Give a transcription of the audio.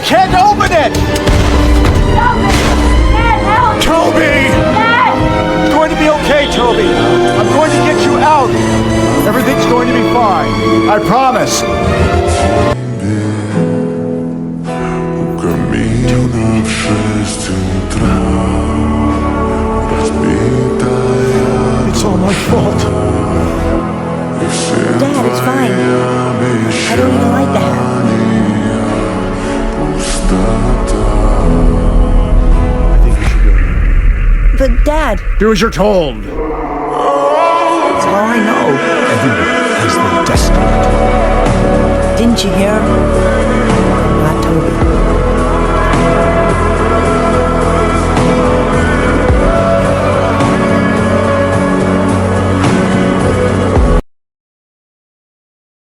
can't open it! Stop it! Dad, help! Toby! Dad! It's going to be okay, Toby. I'm going to get you out. Everything's going to be fine. I promise. It's all my fault. Dad, it's fine. I don't even like the hat. I think you should go. But Dad, Do as you're told. that's all I know. Everyone has their destiny. Didn't you hear? Not Toby.